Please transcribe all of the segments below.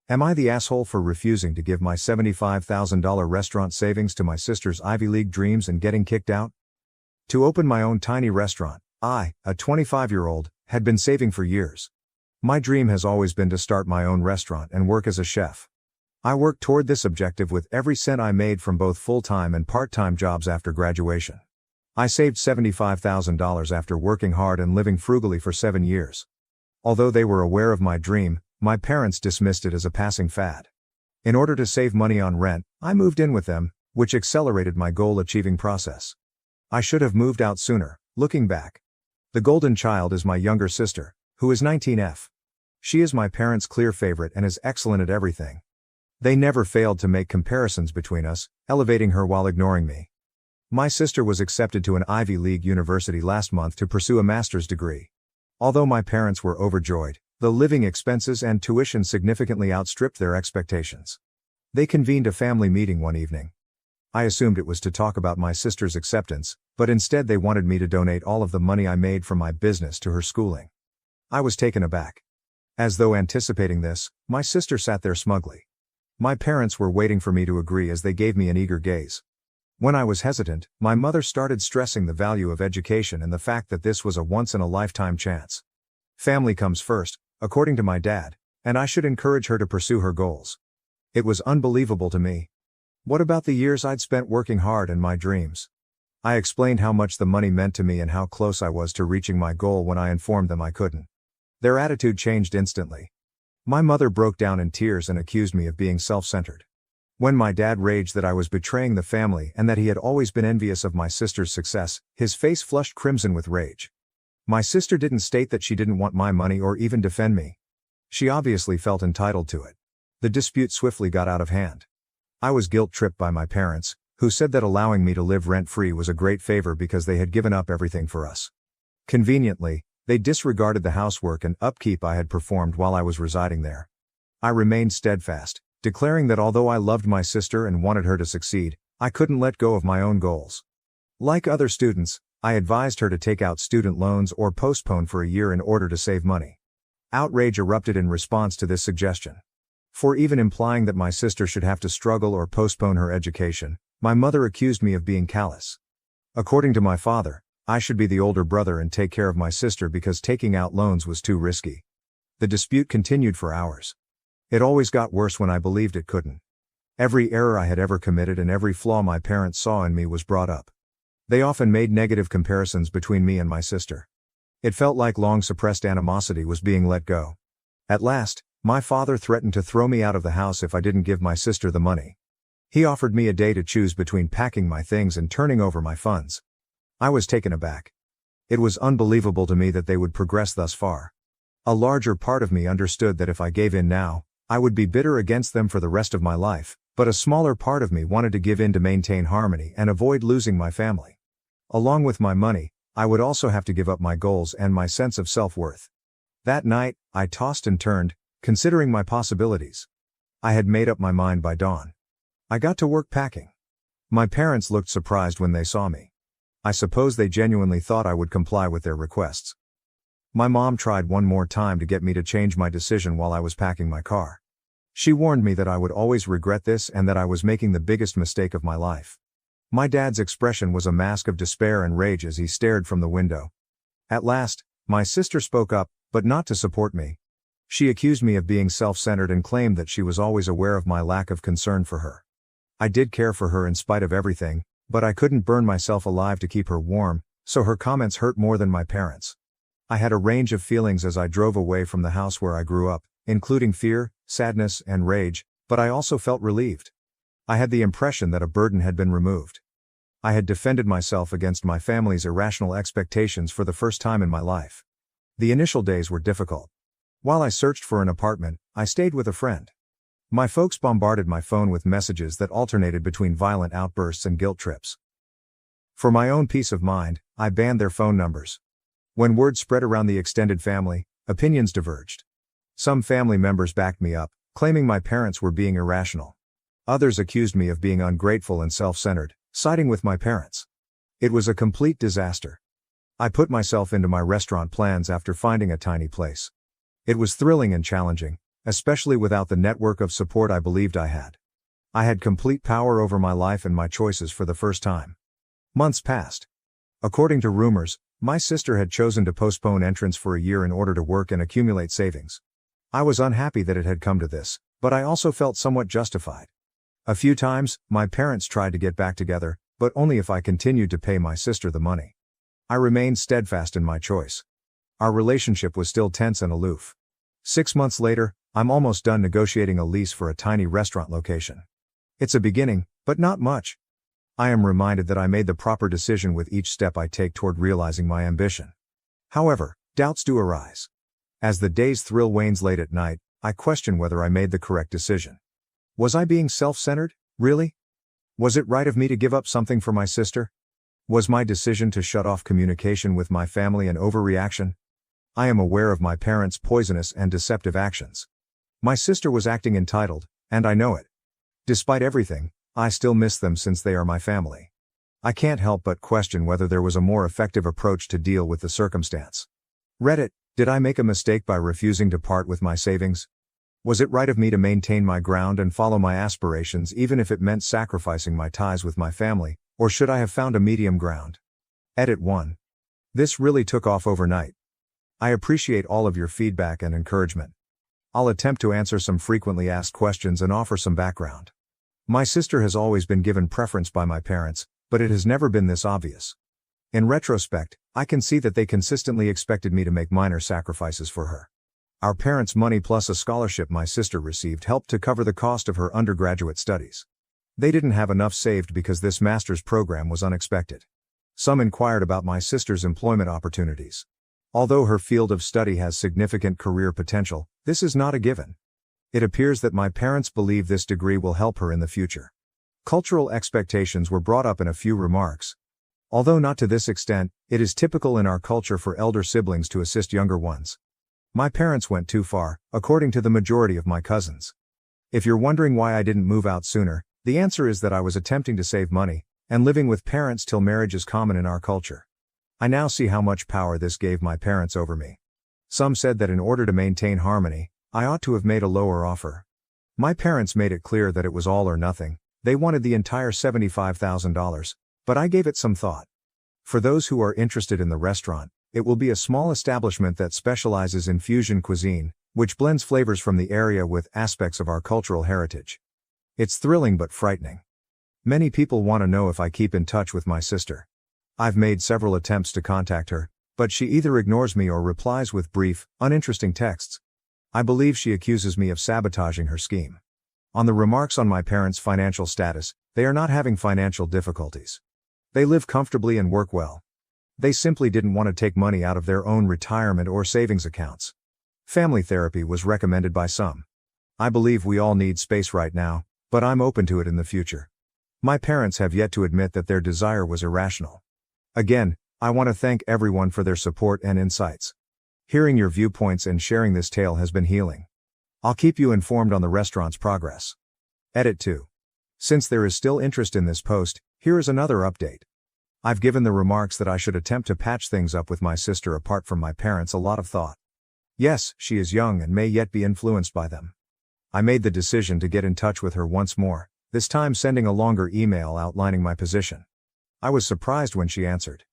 Am I the asshole for refusing to give my $75,000 restaurant savings to my sister's Ivy League dreams and getting kicked out? To open my own tiny restaurant, I, a 25-year-old, had been saving for years. My dream has always been to start my own restaurant and work as a chef. I worked toward this objective with every cent I made from both full-time and part-time jobs after graduation. I saved $75,000 after working hard and living frugally for 7 years. Although they were aware of my dream, my parents dismissed it as a passing fad. In order to save money on rent, I moved in with them, which accelerated my goal-achieving process. I should have moved out sooner, looking back. The golden child is my younger sister, who is 19F. She is my parents' clear favorite and is excellent at everything. They never failed to make comparisons between us, elevating her while ignoring me. My sister was accepted to an Ivy League university last month to pursue a master's degree. Although my parents were overjoyed, the living expenses and tuition significantly outstripped their expectations. They convened a family meeting one evening. I assumed it was to talk about my sister's acceptance, but instead they wanted me to donate all of the money I made from my business to her schooling. I was taken aback. As though anticipating this, my sister sat there smugly. My parents were waiting for me to agree as they gave me an eager gaze. When I was hesitant, my mother started stressing the value of education and the fact that this was a once-in-a-lifetime chance. Family comes first, according to my dad, and I should encourage her to pursue her goals. It was unbelievable to me. What about the years I'd spent working hard and my dreams? I explained how much the money meant to me and how close I was to reaching my goal when I informed them I couldn't. Their attitude changed instantly. My mother broke down in tears and accused me of being self-centered. When my dad raged that I was betraying the family and that he had always been envious of my sister's success, his face flushed crimson with rage. My sister didn't state that she didn't want my money or even defend me. She obviously felt entitled to it. The dispute swiftly got out of hand. I was guilt-tripped by my parents, who said that allowing me to live rent-free was a great favor because they had given up everything for us. Conveniently, they disregarded the housework and upkeep I had performed while I was residing there. I remained steadfast, declaring that although I loved my sister and wanted her to succeed, I couldn't let go of my own goals. Like other students, I advised her to take out student loans or postpone for a year in order to save money. Outrage erupted in response to this suggestion. For even implying that my sister should have to struggle or postpone her education, my mother accused me of being callous. According to my father, I should be the older brother and take care of my sister because taking out loans was too risky. The dispute continued for hours. It always got worse when I believed it couldn't. Every error I had ever committed and every flaw my parents saw in me was brought up. They often made negative comparisons between me and my sister. It felt like long-suppressed animosity was being let go. At last, my father threatened to throw me out of the house if I didn't give my sister the money. He offered me a day to choose between packing my things and turning over my funds. I was taken aback. It was unbelievable to me that they would progress thus far. A larger part of me understood that if I gave in now, I would be bitter against them for the rest of my life, but a smaller part of me wanted to give in to maintain harmony and avoid losing my family. Along with my money, I would also have to give up my goals and my sense of self-worth. That night, I tossed and turned, considering my possibilities. I had made up my mind by dawn. I got to work packing. My parents looked surprised when they saw me. I suppose they genuinely thought I would comply with their requests. My mom tried one more time to get me to change my decision while I was packing my car. She warned me that I would always regret this and that I was making the biggest mistake of my life. My dad's expression was a mask of despair and rage as he stared from the window. At last, my sister spoke up, but not to support me. She accused me of being self-centered and claimed that she was always aware of my lack of concern for her. I did care for her in spite of everything, but I couldn't burn myself alive to keep her warm, so her comments hurt more than my parents. I had a range of feelings as I drove away from the house where I grew up, including fear, sadness, and rage, but I also felt relieved. I had the impression that a burden had been removed. I had defended myself against my family's irrational expectations for the first time in my life. The initial days were difficult. While I searched for an apartment, I stayed with a friend. My folks bombarded my phone with messages that alternated between violent outbursts and guilt trips. For my own peace of mind, I banned their phone numbers. When word spread around the extended family, opinions diverged. Some family members backed me up, claiming my parents were being irrational. Others accused me of being ungrateful and self-centered, siding with my parents. It was a complete disaster. I put myself into my restaurant plans after finding a tiny place. It was thrilling and challenging, especially without the network of support I believed I had. I had complete power over my life and my choices for the first time. Months passed. According to rumors, my sister had chosen to postpone entrance for a year in order to work and accumulate savings. I was unhappy that it had come to this, but I also felt somewhat justified. A few times, my parents tried to get back together, but only if I continued to pay my sister the money. I remained steadfast in my choice. Our relationship was still tense and aloof. 6 months later, I'm almost done negotiating a lease for a tiny restaurant location. It's a beginning, but not much. I am reminded that I made the proper decision with each step I take toward realizing my ambition. However, doubts do arise. As the day's thrill wanes late at night, I question whether I made the correct decision. Was I being self-centered, really? Was it right of me to give up something for my sister? Was my decision to shut off communication with my family an overreaction? I am aware of my parents' poisonous and deceptive actions. My sister was acting entitled, and I know it. Despite everything, I still miss them since they are my family. I can't help but question whether there was a more effective approach to deal with the circumstance. Reddit, did I make a mistake by refusing to part with my savings? Was it right of me to maintain my ground and follow my aspirations even if it meant sacrificing my ties with my family, or should I have found a medium ground? Edit 1. This really took off overnight. I appreciate all of your feedback and encouragement. I'll attempt to answer some frequently asked questions and offer some background. My sister has always been given preference by my parents, but it has never been this obvious. In retrospect, I can see that they consistently expected me to make minor sacrifices for her. Our parents' money plus a scholarship my sister received helped to cover the cost of her undergraduate studies. They didn't have enough saved because this master's program was unexpected. Some inquired about my sister's employment opportunities. Although her field of study has significant career potential, this is not a given. It appears that my parents believe this degree will help her in the future. Cultural expectations were brought up in a few remarks. Although not to this extent, it is typical in our culture for elder siblings to assist younger ones. My parents went too far, according to the majority of my cousins. If you're wondering why I didn't move out sooner, the answer is that I was attempting to save money, and living with parents till marriage is common in our culture. I now see how much power this gave my parents over me. Some said that in order to maintain harmony, I ought to have made a lower offer. My parents made it clear that it was all or nothing. They wanted the entire $75,000, but I gave it some thought. For those who are interested in the restaurant, it will be a small establishment that specializes in fusion cuisine, which blends flavors from the area with aspects of our cultural heritage. It's thrilling but frightening. Many people want to know if I keep in touch with my sister. I've made several attempts to contact her, but she either ignores me or replies with brief, uninteresting texts. I believe she accuses me of sabotaging her scheme. On the remarks on my parents' financial status, they are not having financial difficulties. They live comfortably and work well. They simply didn't want to take money out of their own retirement or savings accounts. Family therapy was recommended by some. I believe we all need space right now, but I'm open to it in the future. My parents have yet to admit that their desire was irrational. Again, I want to thank everyone for their support and insights. Hearing your viewpoints and sharing this tale has been healing. I'll keep you informed on the restaurant's progress. Edit 2. Since there is still interest in this post, here is another update. I've given the remarks that I should attempt to patch things up with my sister apart from my parents a lot of thought. Yes, she is young and may yet be influenced by them. I made the decision to get in touch with her once more, this time sending a longer email outlining my position. I was surprised when she answered.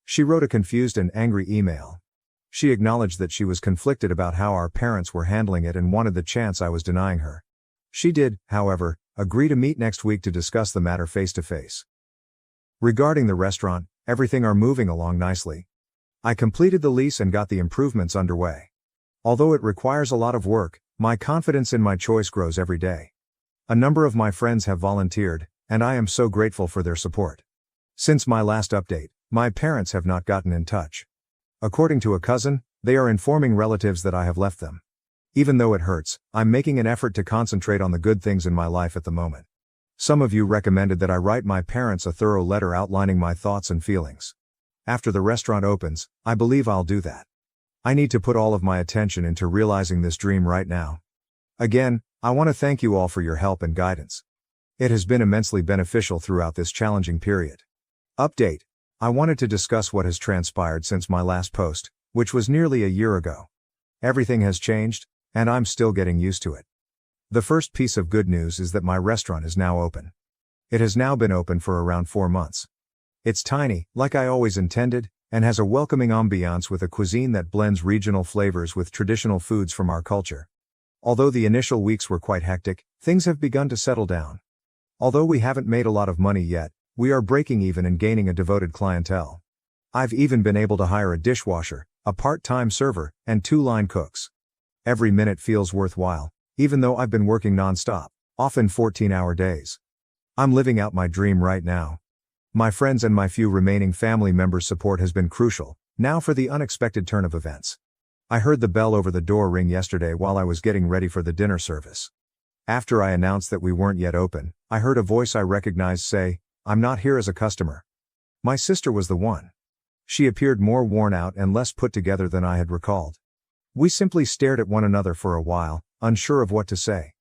She wrote a confused and angry email. She acknowledged that she was conflicted about how our parents were handling it and wanted the chance I was denying her. She did, however, agree to meet next week to discuss the matter face to face. Regarding the restaurant, everything are moving along nicely. I completed the lease and got the improvements underway. Although it requires a lot of work, my confidence in my choice grows every day. A number of my friends have volunteered, and I am so grateful for their support. Since my last update, my parents have not gotten in touch. According to a cousin, they are informing relatives that I have left them. Even though it hurts, I'm making an effort to concentrate on the good things in my life at the moment. Some of you recommended that I write my parents a thorough letter outlining my thoughts and feelings. After the restaurant opens, I believe I'll do that. I need to put all of my attention into realizing this dream right now. Again, I want to thank you all for your help and guidance. It has been immensely beneficial throughout this challenging period. Update. I wanted to discuss what has transpired since my last post, which was nearly a year ago. Everything has changed, And I'm still getting used to it. The first piece of good news is that my restaurant is now open. It has now been open for around 4 months. It's tiny, like I always intended, and has a welcoming ambiance with a cuisine that blends regional flavors with traditional foods from our culture. Although the initial weeks were quite hectic, things have begun to settle down. Although we haven't made a lot of money yet, we are breaking even and gaining a devoted clientele. I've even been able to hire a dishwasher, a part-time server, and 2 line cooks. Every minute feels worthwhile, even though I've been working non-stop, often 14-hour days. I'm living out my dream right now. My friends and my few remaining family members' support has been crucial. Now for the unexpected turn of events. I heard the bell over the door ring yesterday while I was getting ready for the dinner service. After I announced that we weren't yet open, I heard a voice I recognized say, "I'm not here as a customer." My sister was the one. She appeared more worn out and less put together than I had recalled. We simply stared at one another for a while, unsure of what to say.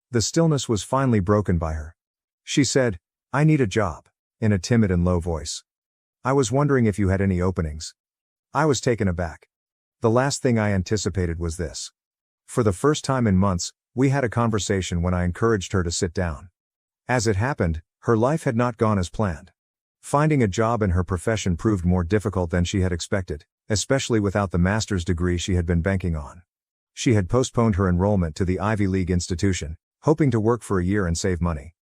The stillness was finally broken by her. She said, "I need a job," in a timid and low voice. "I was wondering if you had any openings." I was taken aback. The last thing I anticipated was this. For the first time in months, we had a conversation when I encouraged her to sit down. As it happened, her life had not gone as planned. Finding a job in her profession proved more difficult than she had expected, especially without the master's degree she had been banking on. She had postponed her enrollment to the Ivy League institution, hoping to work for a year and save money.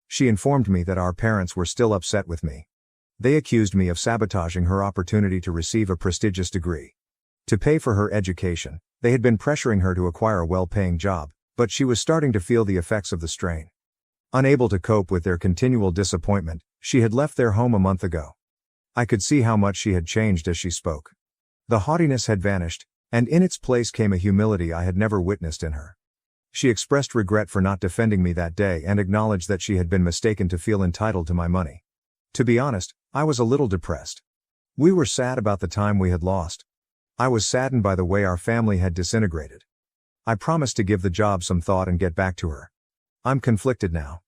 She informed me that our parents were still upset with me. They accused me of sabotaging her opportunity to receive a prestigious degree. To pay for her education, they had been pressuring her to acquire a well-paying job, but she was starting to feel the effects of the strain. Unable to cope with their continual disappointment, she had left their home a month ago. I could see how much she had changed as she spoke. The haughtiness had vanished, and in its place came a humility I had never witnessed in her. She expressed regret for not defending me that day and acknowledged that she had been mistaken to feel entitled to my money. To be honest, I was a little depressed. We were sad about the time we had lost. I was saddened by the way our family had disintegrated. I promised to give the job some thought and get back to her. I'm conflicted now.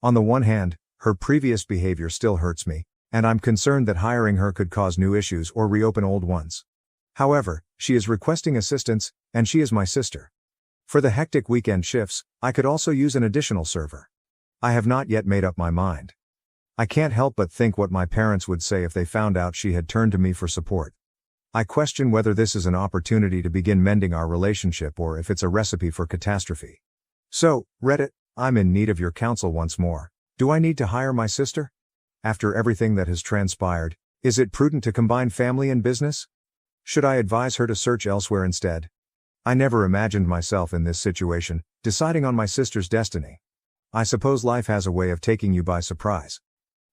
On the one hand, her previous behavior still hurts me, and I'm concerned that hiring her could cause new issues or reopen old ones. However, she is requesting assistance, and she is my sister. For the hectic weekend shifts, I could also use an additional server. I have not yet made up my mind. I can't help but think what my parents would say if they found out she had turned to me for support. I question whether this is an opportunity to begin mending our relationship or if it's a recipe for catastrophe. So, Reddit, I'm in need of your counsel once more. Do I need to hire my sister? After everything that has transpired, is it prudent to combine family and business? Should I advise her to search elsewhere instead? I never imagined myself in this situation, deciding on my sister's destiny. I suppose life has a way of taking you by surprise.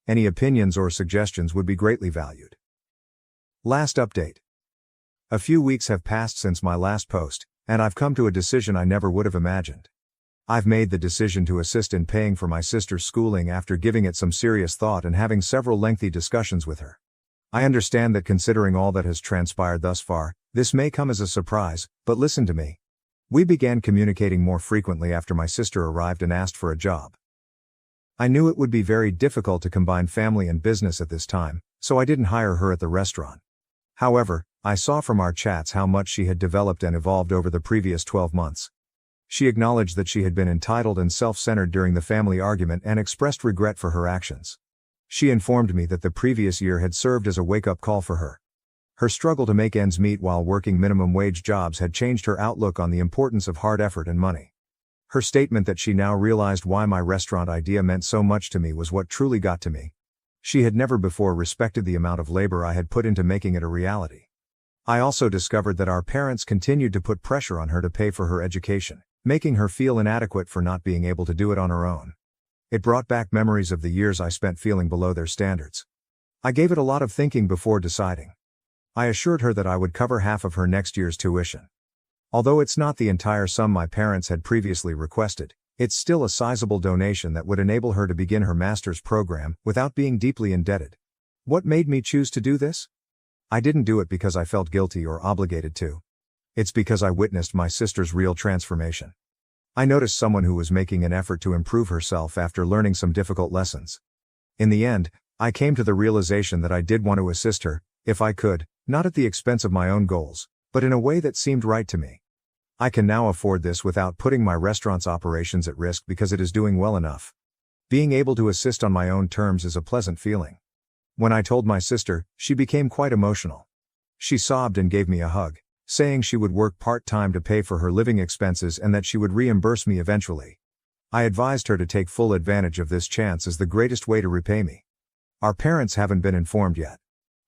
Any opinions or suggestions would be greatly valued. Last update. A few weeks have passed since my last post, and I've come to a decision I never would have imagined. I've made the decision to assist in paying for my sister's schooling after giving it some serious thought and having several lengthy discussions with her. I understand that considering all that has transpired thus far, this may come as a surprise, but listen to me. We began communicating more frequently after my sister arrived and asked for a job. I knew it would be very difficult to combine family and business at this time, so I didn't hire her at the restaurant. However, I saw from our chats how much she had developed and evolved over the previous 12 months. She acknowledged that she had been entitled and self-centered during the family argument and expressed regret for her actions. She informed me that the previous year had served as a wake-up call for her. Her struggle to make ends meet while working minimum wage jobs had changed her outlook on the importance of hard effort and money. Her statement that she now realized why my restaurant idea meant so much to me was what truly got to me. She had never before respected the amount of labor I had put into making it a reality. I also discovered that our parents continued to put pressure on her to pay for her education, making her feel inadequate for not being able to do it on her own. It brought back memories of the years I spent feeling below their standards. I gave it a lot of thinking before deciding. I assured her that I would cover half of her next year's tuition. Although it's not the entire sum my parents had previously requested, it's still a sizable donation that would enable her to begin her master's program without being deeply indebted. What made me choose to do this? I didn't do it because I felt guilty or obligated to. It's because I witnessed my sister's real transformation. I noticed someone who was making an effort to improve herself after learning some difficult lessons. In the end, I came to the realization that I did want to assist her, if I could, not at the expense of my own goals, but in a way that seemed right to me. I can now afford this without putting my restaurant's operations at risk because it is doing well enough. Being able to assist on my own terms is a pleasant feeling. When I told my sister, she became quite emotional. She sobbed and gave me a hug, saying she would work part-time to pay for her living expenses and that she would reimburse me eventually. I advised her to take full advantage of this chance as the greatest way to repay me. Our parents haven't been informed yet.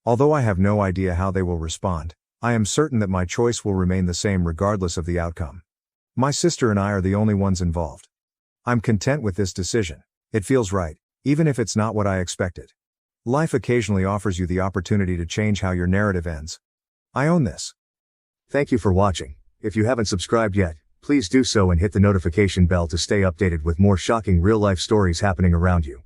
Although I have no idea how they will respond, I am certain that my choice will remain the same regardless of the outcome. My sister and I are the only ones involved. I'm content with this decision. It feels right, even if it's not what I expected. Life occasionally offers you the opportunity to change how your narrative ends. I own this. Thank you for watching. If you haven't subscribed yet, please do so and hit the notification bell to stay updated with more shocking real-life stories happening around you.